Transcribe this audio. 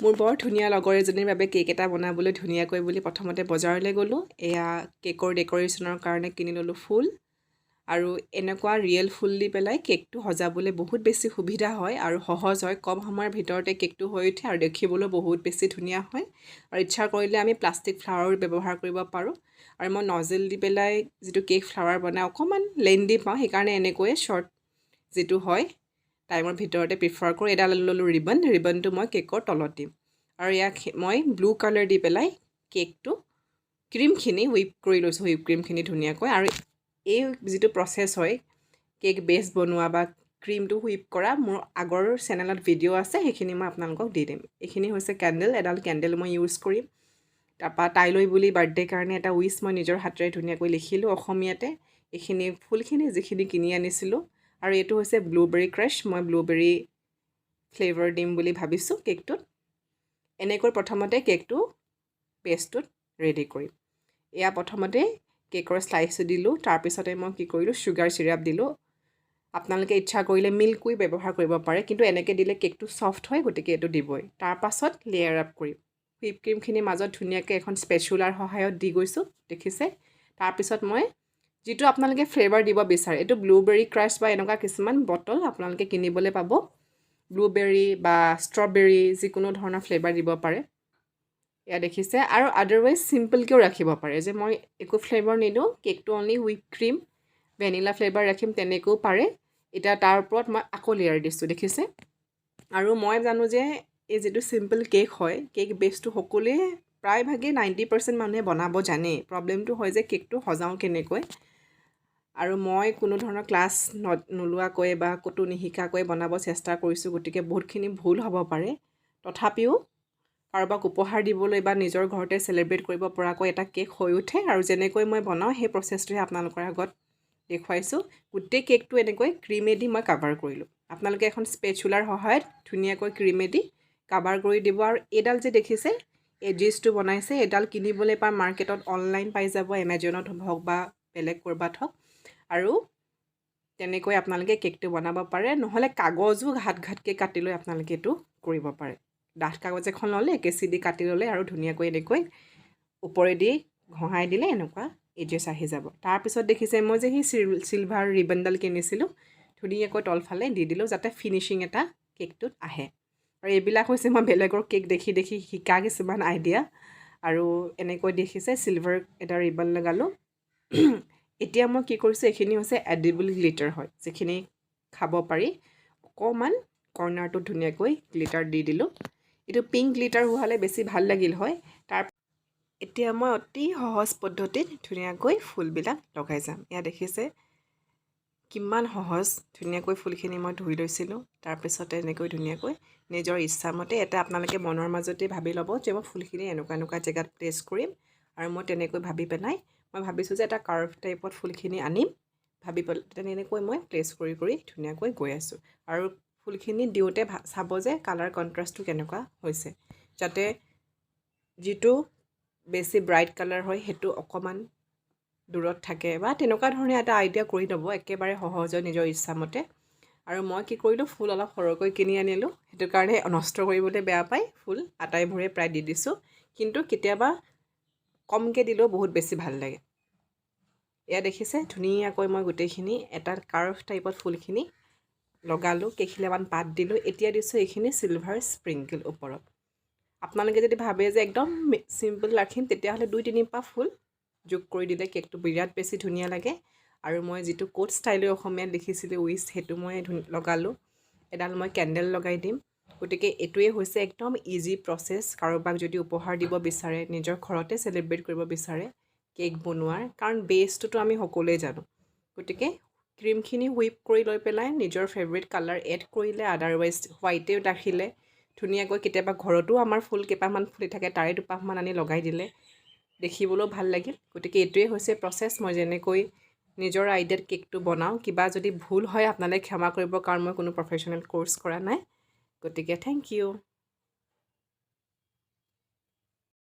মোৰ বৰ ধুনীয়া লগৰ এজনীৰ বাবে কেক এটা বনাবলৈ ধুনীয়াকৈ বুলি প্ৰথমতে বজাৰলৈ গ'লোঁ। এয়া কেকৰ ডেক'ৰেশ্যনৰ কাৰণে কিনি ল'লোঁ ফুল আৰু এনেকুৱা ৰিয়েল ফুল দি পেলাই কেকটো সজাবলৈ বহুত বেছি সুবিধা হয় আৰু সহজ হয়। কম সময়ৰ ভিতৰতে কেকটো হৈ উঠে আৰু দেখিবলৈ বহুত বেছি ধুনীয়া হয়। আৰু ইচ্ছা কৰিলে আমি প্লাষ্টিক ফ্লাৱাৰ ব্যৱহাৰ কৰিব পাৰোঁ। আৰু মই নজেল দি পেলাই যিটো কেক ফ্লাৱাৰ বনাই অকণমান লেণ্ডি পাওঁ, সেইকাৰণে এনেকৈয়ে শ্বৰ্ট যিটো হয় টাইমৰ ভিতৰতে প্ৰিফাৰ কৰোঁ। এডাল ল'লোঁ ৰিবনটো মই কেকৰ তলত দিম আৰু ইয়াক মই ব্লু কালাৰ দি পেলাই কেকটো ক্ৰীমখিনি হুইপ কৰি লৈছোঁ, হুইপ ক্ৰীমখিনি ধুনীয়াকৈ। আৰু এই যিটো প্ৰচেছ হয় কেক বেছ বনোৱা বা ক্ৰীমটো হুইপ কৰা, মোৰ আগৰ চেনেলত ভিডিঅ' আছে, সেইখিনি মই আপোনালোকক দি দিম। এইখিনি হৈছে কেণ্ডেল, এডাল কেণ্ডেল মই ইউজ কৰিম। তাৰপৰা তাইলৈ বুলি বাৰ্থডে কাৰণে এটা উইচ মই নিজৰ হাতেৰে ধুনীয়াকৈ লিখিলোঁ অসমীয়াতে। এইখিনি ফুলখিনি যিখিনি কিনি আনিছিলোঁ। আৰু এইটো হৈছে ব্লুবেৰী ক্ৰাছ, মই ব্লুবেৰী ফ্লেভাৰ দিম বুলি ভাবিছোঁ কেকটোত। এনেকৈ প্ৰথমতে কেকটো পেষ্টটোত ৰেডি কৰিম। এয়া প্ৰথমতে কেকৰ শ্লাইচটো দিলোঁ, তাৰপিছতে মই কি কৰিলোঁ চুগাৰ চিৰাপ দিলোঁ। আপোনালোকে ইচ্ছা কৰিলে মিল্ক হুইপ ব্যৱহাৰ কৰিব পাৰে, কিন্তু এনেকৈ দিলে কেকটো ছফ্ট হয়, গতিকে এইটো দিবই। তাৰপাছত লেয়াৰ আপ কৰিম। হুইপ ক্ৰীমখিনিৰ মাজত ধুনীয়াকৈ এখন স্পেচুলাৰ সহায়ত দি গৈছোঁ, দেখিছে। তাৰপিছত মই যিটো আপোনালোকে ফ্লেভাৰ দিব বিচাৰে, এইটো ব্লুবেৰী ক্ৰাছ বা এনেকুৱা কিছুমান বটল আপোনালোকে কিনিবলৈ পাব। ব্লুবেৰী বা ষ্ট্ৰবেৰী যিকোনো ধৰণৰ ফ্লেভাৰ দিব পাৰে। এয়া দেখিছে। আৰু আদাৰৱাইজ চিম্পলকৈও ৰাখিব পাৰে, যে মই একো ফ্লেভাৰ নিদিওঁ, কেকটো only whip cream vanilla flavour ৰাখিম, তেনেকৈও পাৰে। এতিয়া তাৰ ওপৰত মই আকৌ লেয়াৰ দিছোঁ, দেখিছে। আৰু মই জানো যে এই যিটো চিম্পল কেক হয়, কেক বেছটো সকলোৱে প্ৰায়ভাগেই 90% মানুহে বনাব জানেই। প্ৰব্লেমটো হয় যে কেকটো সজাওঁ কেনেকৈ। আৰু মই কোনো ধৰণৰ ক্লাছ নোলোৱাকৈ বা ক'তো নিশিকাকৈ বনাব চেষ্টা কৰিছোঁ, গতিকে বহুতখিনি ভুল হ'ব পাৰে। তথাপিও কাৰোবাক উপহাৰ দিবলৈ বা নিজৰ ঘৰতে চেলিব্ৰেট কৰিব পৰাকৈ এটা কেক হৈ উঠে। আৰু যেনেকৈ মই বনাওঁ সেই প্ৰচেছটোহে আপোনালোকৰ আগত দেখুৱাইছোঁ। গোটেই কেকটো এনেকৈ ক্ৰীমেদি মই কাভাৰ কৰিলোঁ। আপোনালোকে এখন স্পেচুলাৰ সহায়ত ধুনীয়াকৈ ক্ৰীমেদি কাভাৰ কৰি দিব। আৰু এইডাল যে দেখিছে এজিছটো বনাইছে, এইডাল কিনিবলৈ পায় মাৰ্কেটত, অনলাইন পাই যাব, এমেজনত হওক বা বেলেগ ক'ৰবাত হওক। আৰু তেনেকৈ আপোনালোকে কেকটো বনাব পাৰে, নহ'লে কাগজো ঘাট ঘাটকৈ কাটি লৈ আপোনালোকে এইটো কৰিব পাৰে। ডাঠ কাগজ এখন ল'লে, কেঁচি দি কাটি ল'লে আৰু ধুনীয়াকৈ এনেকৈ ওপৰেদি ঘঁহাই দিলে এনেকুৱা এজেছ আহি যাব। তাৰপিছত দেখিছে মই যে সেই চিলভাৰ ৰিবনডাল কিনিছিলোঁ, ধুনীয়াকৈ তলফালে দি দিলোঁ, যাতে ফিনিচিং এটা কেকটোত আহে। আৰু এইবিলাক হৈছে মই বেলেগৰ কেক দেখি দেখি শিকা কিছুমান আইডিয়া। আৰু এনেকৈ দেখিছে চিলভাৰ এটা ৰিবন লগালোঁ। এতিয়া মই কি কৰিছোঁ, এইখিনি হৈছে এডিবল গ্লিটাৰ হয়, যিখিনি খাব পাৰি। অকণমান কৰ্নাৰটোত ধুনীয়াকৈ গ্লিটাৰ দি দিলোঁ। এইটো পিংক গ্লিটাৰ হোৱা হ'লে বেছি ভাল লাগিল হয়। এতিয়া মই অতি সহজ পদ্ধতিত ধুনীয়াকৈ ফুলবিলাক লগাই যাম। এয়া দেখিছে কিমান সহজ। ধুনীয়াকৈ ফুলখিনি মই ধুই লৈছিলোঁ, তাৰপিছতে এনেকৈ ধুনীয়াকৈ নিজৰ ইচ্ছামতে এটা আপোনালোকে মনৰ মাজতে ভাবি ল'ব যে মই ফুলখিনি এনেকুৱা এনেকুৱা জেগাত প্লেচ কৰিম। আৰু মই তেনেকৈ ভাবি পেলাই মই ভাবিছোঁ যে এটা কাৰ্ভ টাইপত ফুলখিনি আনিম, ভাবি পেলাই তেনেকৈ মই প্লেচ কৰি কৰি ধুনীয়াকৈ গৈ আছোঁ। আৰু ফুলখিনি দিওঁতে চাব যে কালাৰ কণ্ট্ৰাষ্টটো কেনেকুৱা হৈছে, যাতে যিটো বেছি ব্ৰাইট কালাৰ হয় সেইটো অকণমান দূৰত থাকে, বা তেনেকুৱা ধৰণে এটা আইডিয়া কৰি ল'ব একেবাৰে সহজে নিজৰ ইচ্ছামতে। আৰু মই কি কৰিলোঁ, ফুল অলপ সৰহকৈ কিনি আনিলোঁ, সেইটো কাৰণে নষ্ট কৰিবলৈ বেয়া পাই ফুল আটাইবোৰে প্ৰায় দি দিছোঁ। কিন্তু কেতিয়াবা কমকৈ দিলেও বহুত বেছি ভাল লাগে। এয়া দেখিছে ধুনীয়াকৈ মই গোটেইখিনি এটা কাৰ্ভ টাইপত ফুলখিনি লগালোঁ, কেইখিলামান পাত দিলোঁ। এতিয়া দিছোঁ এইখিনি চিলভাৰ স্প্ৰিংকল ওপৰত। আপোনালোকে যদি ভাবে যে একদম চিম্পল ৰাখিম, তেতিয়াহ'লে 2-3 পাহ ফুল যোগ কৰি দিলে কেকটো বিৰাট বেছি ধুনীয়া লাগে। আৰু মই যিটো কোট ষ্টাইলৰ অসমীয়াত লিখিছিলোঁ উইচ, সেইটো মই লগালোঁ। এডাল মই কেণ্ডেল লগাই দিম। গতিকে এইটোৱে হৈছে একদম ইজি প্ৰচেছ। কাৰোবাক যদি উপহাৰ দিব বিচাৰে, নিজৰ ঘৰতে চেলিব্ৰেট কৰিব বিচাৰে কেক বনোৱাৰ, কাৰণ বেছটোতো আমি সকলোৱে জানো। গতিকে ক্ৰীমখিনি হুইপ কৰি লৈ পেলাই নিজৰ ফেভৰেট কালাৰ এড কৰিলে, আদাৰৱাইজ হোৱাইটে ৰাখিলে ধুনীয়াকৈ। কেতিয়াবা ঘৰতো আমাৰ ফুল কেইপাহমান ফুলি থাকে, তাৰে দুপাহমান আনি লগাই দিলে দেখিবলৈও ভাল লাগিল। গতিকে এইটোৱে হৈছে প্ৰচেছ, মই যেনেকৈ নিজৰ আইডিয়াত কেকটো বনাওঁ। কিবা যদি ভুল হয় আপোনালোকে ক্ষমা কৰিব, কাৰণ মই কোনো প্ৰফেশ্যনেল ক'ৰ্ছ কৰা নাই। গতিকে থেংক ইউ।